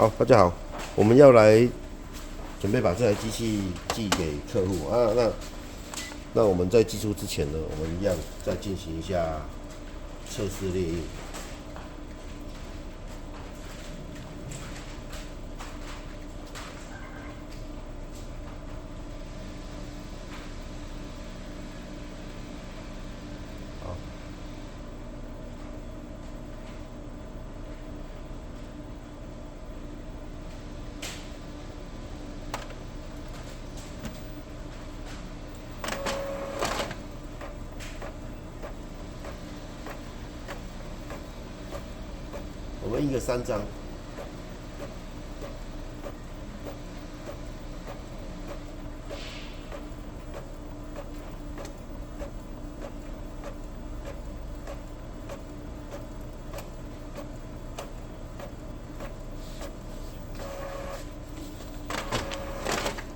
好，大家好，我们要来准备把这台机器寄给客户啊。那我们在寄出之前呢，我们一样再进行一下测试列印。好，我们印个3张。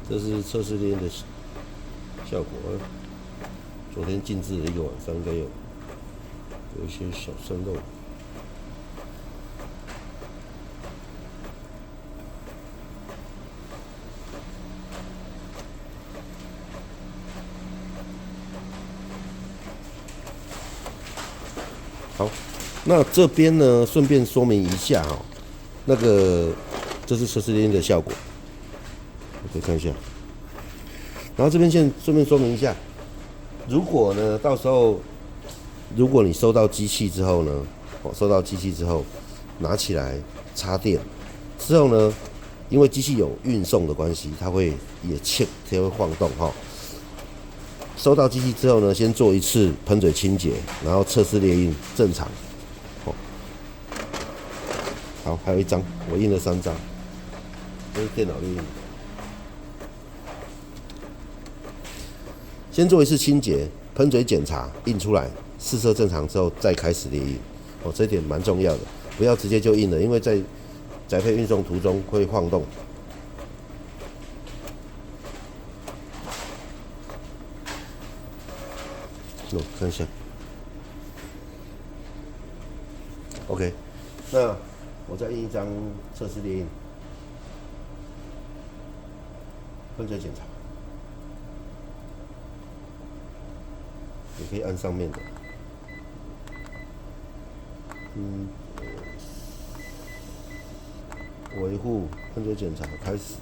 这是测试列印的效果。昨天静置了1个晚上，应该有一些小渗漏。好，那这边呢，顺便说明一下哈，这是测试列印的效果，可以看一下。然后这边先顺便说明一下，如果呢，到时候如果你收到机器之后呢，拿起来插电之后呢，因为机器有运送的关系，它会晃动哈。收到机器之后呢，先做一次喷嘴清洁，然后测试列印正常。好，还有1张，我印了3张，这是电脑列印。先做一次清洁，喷嘴检查，印出来试色正常之后再开始列印。这一点蛮重要的，不要直接就印了，因为在宅配运送途中会晃动。看一下 ，OK， 那我再印1张测试列印，喷嘴检查，也可以按上面的，维护喷嘴检查开始。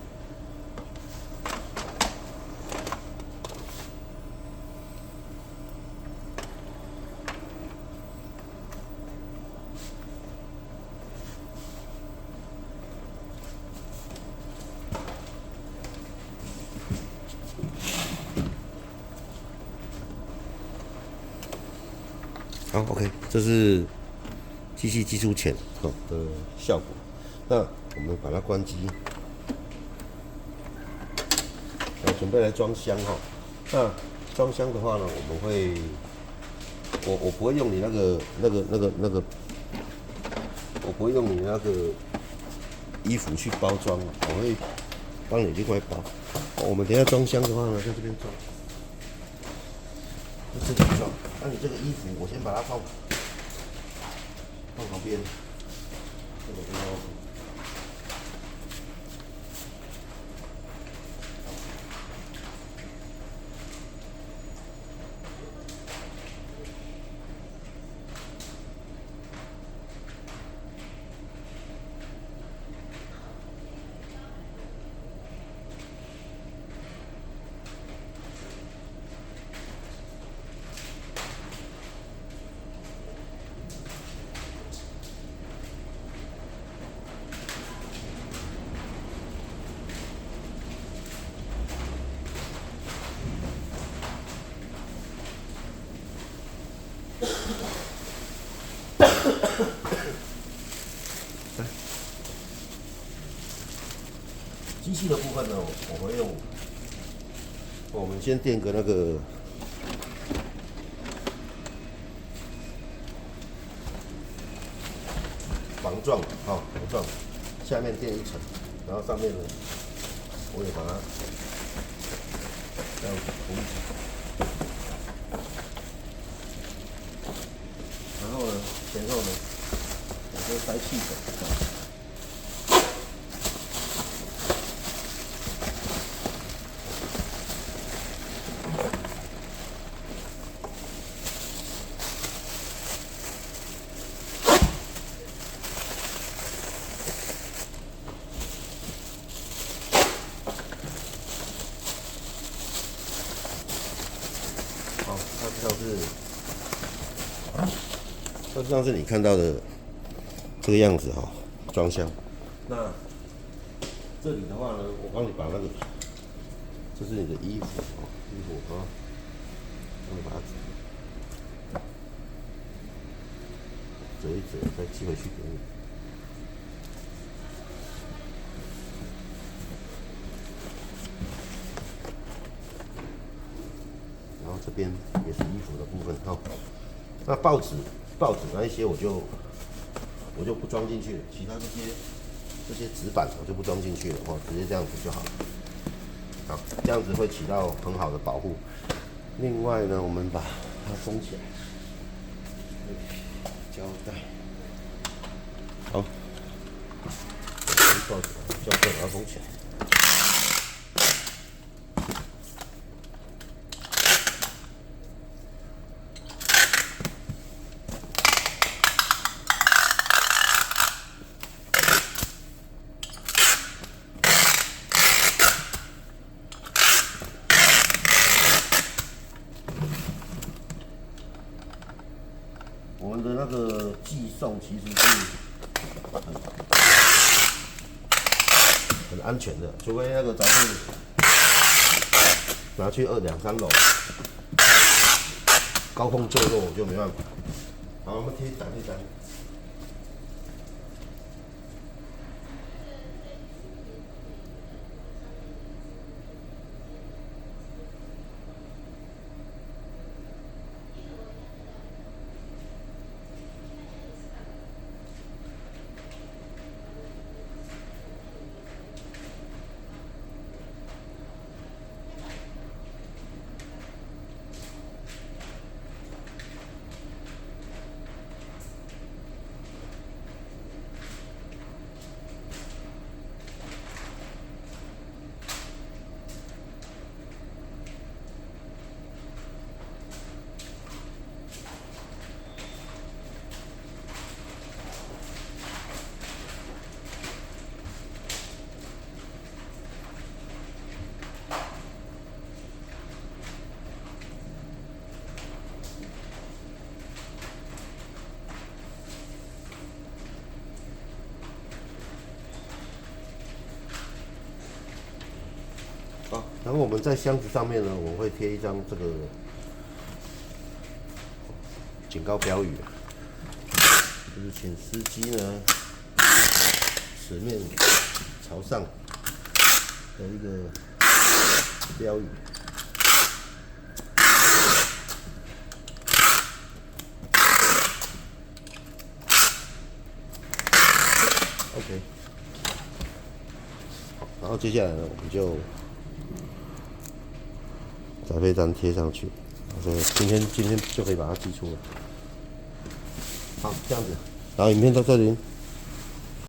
好 ，OK， 这是机器寄出前的效果。那我们把它关机，准备来装箱哈。那装箱的话呢，我们会，我不会用你那个，我不会用你那个衣服去包装，我会帮你另外包。我们等一下装箱的话呢，在这边装。这里装，那你这个衣服，我先把它放旁边，这个不要。机器的部分呢，我会用，我们先垫个那个防撞，防撞，下面垫1层，然后上面呢，我也把它这样涂一层，然后呢，前后呢，我会塞气口。上是你看到的这个样子哈，装箱。那这里的话呢，我帮你把那个，这是你的衣服啊，帮你把它折一折，再寄回去给你。然后这边也是衣服的部分哈。那报纸那一些我就不装进去了，其他这些纸板我就不装进去了哦，直接这样子就好了。好，这样子会起到很好的保护。另外呢，我们把它封起来，胶带。好，报纸胶带把它封起来。我们的那个寄送其实是很安全的，除非那个杂志拿去2、3楼，高空坠落我就没办法。好，我们贴单。好，然后我们在箱子上面呢，我们会贴一张这个警告标语，就是请司机呢齿面朝上的一个标语。OK， 然后接下来呢，我们就载费单贴上去，所以今天就可以把它寄出了。好，这样子，然后影片到这里。